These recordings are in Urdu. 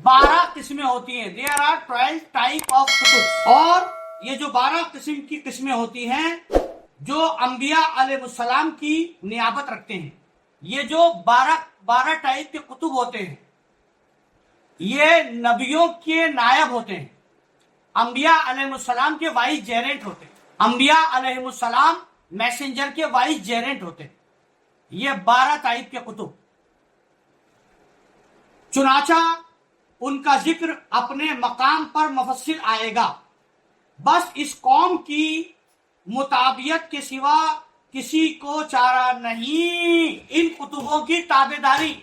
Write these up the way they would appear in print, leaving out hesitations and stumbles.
12 قسمیں ہوتی ہیں. There are 12 type of کتب. اور یہ جو 12 قسم کی قسمیں ہوتی ہیں جو انبیاء علیہ السلام کی نیابت رکھتے ہیں. یہ جو 12 ٹائپ کے کتب ہوتے ہیں یہ نبیوں کے نائب ہوتے ہیں. انبیاء علیہ السلام کے وائس جیرنٹ ہوتے ہیں. انبیاء علیہ السلام میسنجر کے وائس جیرنٹ ہوتے ہیں. یہ 12 ٹائپ کے کتب. چنانچہ ان کا ذکر اپنے مقام پر مفصل آئے گا. بس اس قوم کی مطابعت کے سوا کسی کو چارہ نہیں. ان کتبوں کی تابعداری،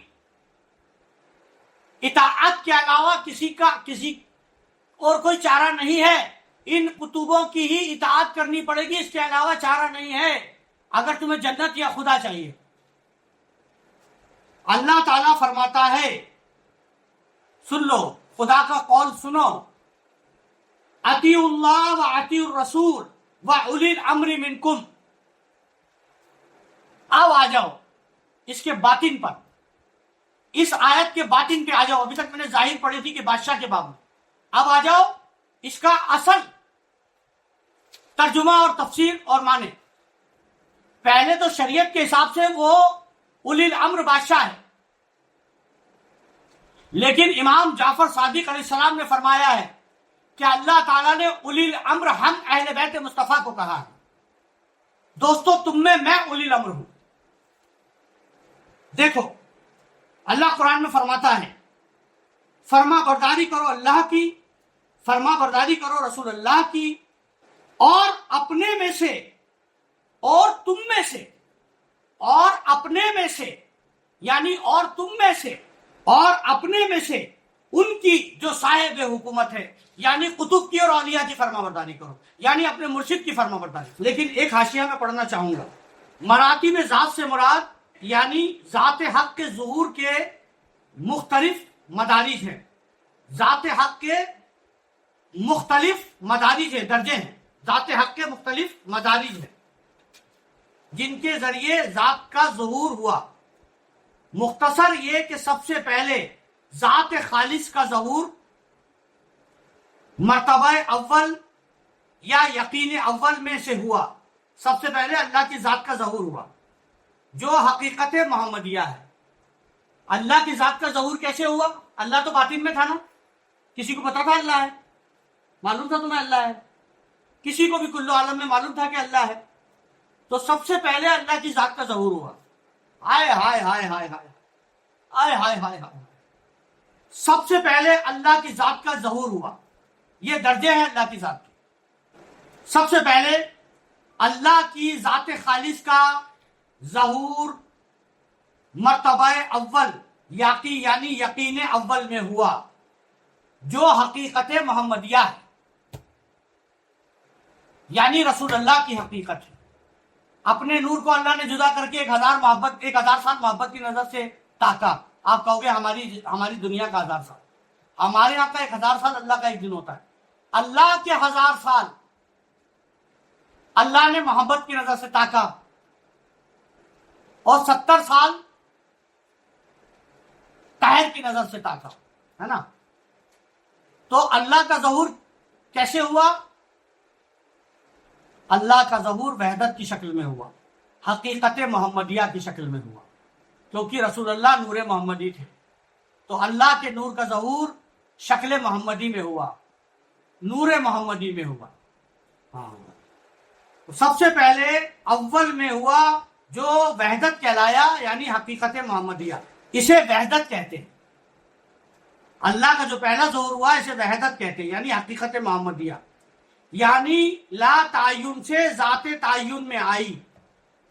اطاعت کے علاوہ کسی اور کوئی چارہ نہیں ہے. ان کتبوں کی ہی اطاعت کرنی پڑے گی، اس کے علاوہ چارہ نہیں ہے اگر تمہیں جنت یا خدا چاہیے. اللہ تعالیٰ فرماتا ہے، سن لو خدا کا قول سنو، اطیعوا اللہ و اطیعوا الرسول و اولی الامر منکم. اب آ جاؤ اس کے باطن پر، اس آیت کے باطن پہ آ جاؤ. ابھی تک میں نے ظاہر پڑھی تھی کہ بادشاہ کے باب میں. اب آ جاؤ اس کا اصل ترجمہ اور تفسیر اور معنی. پہلے تو شریعت کے حساب سے وہ اولی الامر بادشاہ ہے، لیکن امام جعفر صادق علیہ السلام نے فرمایا ہے کہ اللہ تعالیٰ نے اولی الامر ہم اہل بیت مصطفیٰ کو کہا ہے. دوستو تم میں اولی الامر ہوں. دیکھو اللہ قرآن میں فرماتا ہے فرما برداری کرو اللہ کی، فرما برداری کرو رسول اللہ کی، اور اپنے میں سے اور تم میں سے اور اپنے میں سے یعنی اور تم میں سے اور اپنے میں سے ان کی جو صاحب حکومت ہے یعنی کتب کی اور اولیاء کی فرما برداری کرو، یعنی اپنے مرشد کی فرما برداری. لیکن ایک حاشیہ میں پڑھنا چاہوں گا. مراتب ذات سے مراد یعنی ذات حق کے ظہور کے مختلف مدارج ہیں. ذات حق کے مختلف مدارج ہیں، درجے ہیں. ذات حق کے مختلف مدارج ہیں جن کے ذریعے ذات کا ظہور ہوا. مختصر یہ کہ سب سے پہلے ذات خالص کا ظہور مرتبہ اول یا یقین اول میں سے ہوا. سب سے پہلے اللہ کی ذات کا ظہور ہوا جو حقیقت محمدیہ ہے. اللہ کی ذات کا ظہور کیسے ہوا؟ اللہ تو باطن میں تھا نا. کسی کو پتا تھا اللہ ہے؟ معلوم تھا تمہیں اللہ ہے؟ کسی کو بھی کل عالم میں معلوم تھا کہ اللہ ہے؟ تو سب سے پہلے اللہ کی ذات کا ظہور ہوا. ہائے ہائے ہائے ہائے ہائے ہائے ہائے ہائے ہائے. سب سے پہلے اللہ کی ذات کا ظہور ہوا. یہ درجے ہیں اللہ کی ذات کے. سب سے پہلے اللہ کی ذات خالص کا ظہور مرتبہ اول یعنی یقین اول میں ہوا جو حقیقت محمدیہ ہے، یعنی رسول اللہ کی حقیقت ہے. اپنے نور کو اللہ نے جدا کر کے 1000 سال محبت کی نظر سے تاکا. آپ کہو گے ہماری دنیا کا 1000 سال، ہمارے یہاں کا 1000 سال اللہ کا ایک دن ہوتا ہے. اللہ کے 1000 سال اللہ نے محبت کی نظر سے تاکا اور 70 سال قہر کی نظر سے تاکا، ہے نا. تو اللہ کا ظہور کیسے ہوا؟ اللہ کا ظہور وحدت کی شکل میں ہوا، حقیقت محمدیہ کی شکل میں ہوا، کیونکہ رسول اللہ نور محمدی تھے. تو اللہ کے نور کا ظہور شکل محمدی میں ہوا، نور محمدی میں ہوا. ہاں سب سے پہلے اول میں ہوا جو وحدت کہلایا یعنی حقیقت محمدیہ. اسے وحدت کہتے ہیں. اللہ کا جو پہلا ظہور ہوا اسے وحدت کہتے ہیں یعنی حقیقت محمدیہ. یعنی لا تعین سے ذات تعین میں آئی.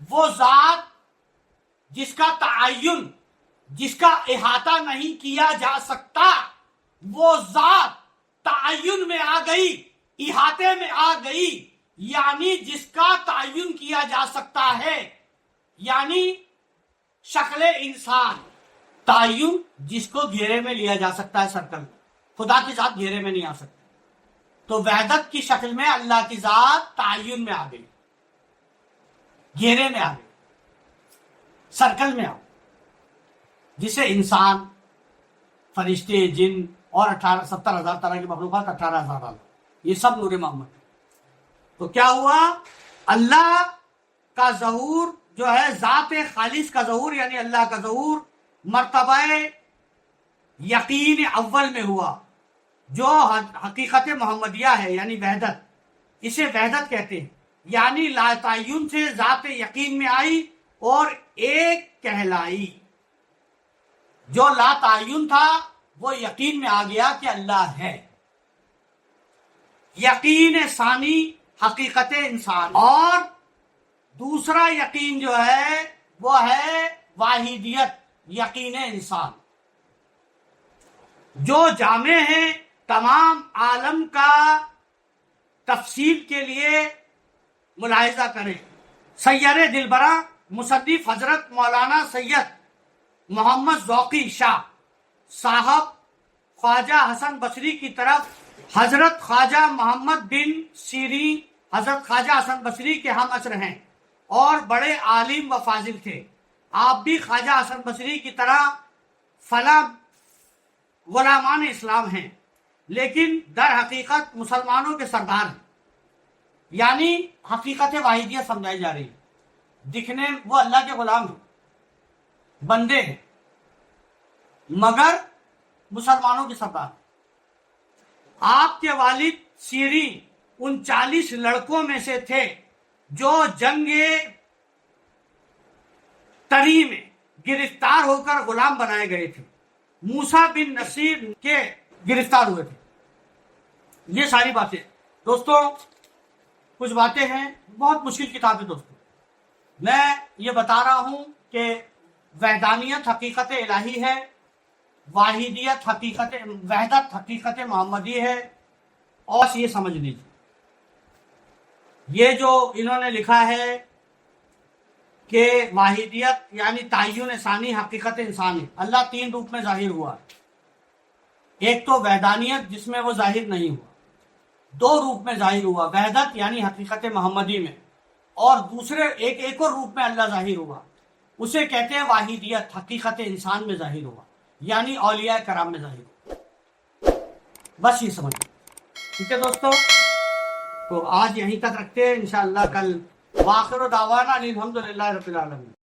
وہ ذات جس کا تعین، جس کا احاطہ نہیں کیا جا سکتا، وہ ذات تعین میں آ گئی، احاطے میں آ گئی. یعنی جس کا تعین کیا جا سکتا ہے، یعنی شکل انسان. تعین جس کو گھیرے میں لیا جا سکتا ہے، سرکل میں. خدا کی ذات گھیرے میں نہیں آ سکتی. تو وحدت کی شکل میں اللہ کی ذات تعین میں آ گئی، گھیرے میں آ گئی، سرکل میں آ گئی، جسے انسان، فرشتے، جن اور 70,000 طرح کی مخلوقات، 18,000 عالم، یہ سب نور محمد ہے۔ تو کیا ہوا؟ اللہ کا ظہور جو ہے ذات خالص کا ظہور، یعنی اللہ کا ظہور مرتبہ یقین اول میں ہوا، جو حقیقت محمدیہ ہے، یعنی وحدت، اسے وحدت کہتے ہیں، یعنی لا تعین سے ذات یقین میں آئی اور ایک کہلائی۔ جو لا تعین تھا وہ یقین میں آ گیا کہ اللہ ہے۔ یقین ثانی حقیقت انسان، اور دوسرا یقین جو ہے وہ ہے واحدیت، یقین انسان، جو جامع ہے تمام عالم کا تفصیل کے لیے ملاحظہ کریں۔ سیر دلبرا مصنف حضرت مولانا سید محمد ذوقی شاہ صاحب خواجہ حسن بصری کی طرف حضرت خواجہ محمد بن سیرین حضرت خواجہ حسن بصری کے ہم عصر ہیں اور بڑے عالم و فاضل تھے۔ آپ بھی خواجہ حسن بصری کی طرح فلاں غلامان اسلام ہیں، لیکن در حقیقت مسلمانوں کے سردار ہیں، یعنی حقیقت واحدیہ سمجھائی جا رہی ہے۔ دکھنے وہ اللہ کے غلام ہیں، بندے ہیں، مگر مسلمانوں کے سردار۔ آپ کے والد سیرین ان 40 لڑکوں میں سے تھے جو جنگ طری میں گرفتار ہو کر غلام بنائے گئے تھے۔ موسیٰ بن نصیر کے گرفتار ہوئے تھے۔ یہ ساری باتیں دوستوں، کچھ باتیں ہیں، بہت مشکل کتاب ہے دوستوں۔ میں یہ بتا رہا ہوں کہ وحدانیت حقیقت الہی ہے، واحدیت حقیقت، وحدت حقیقت محمدی ہے، اور یہ سمجھ لیجیے۔ یہ جو انہوں نے لکھا ہے کہ واحدیت یعنی تعین ثانی حقیقت انسان ہے، اللہ 3 روپ میں ظاہر ہوا۔ ایک تو وحدانیت جس میں وہ ظاہر نہیں ہوا، 2 روپ میں ظاہر ہوا، وحدت یعنی حقیقت محمدی میں، اور دوسرے ایک اور روپ میں اللہ ظاہر ہوا، اسے کہتے ہیں واحدیت، حقیقت انسان میں ظاہر ہوا، یعنی اولیاء کرام میں ظاہر ہوا۔ بس یہ سمجھ، ٹھیک ہے دوستو؟ تو آج یہیں تک رکھتے ہیں، انشاءاللہ کل۔ وآخر دعوانا الحمدللہ رب العالمین۔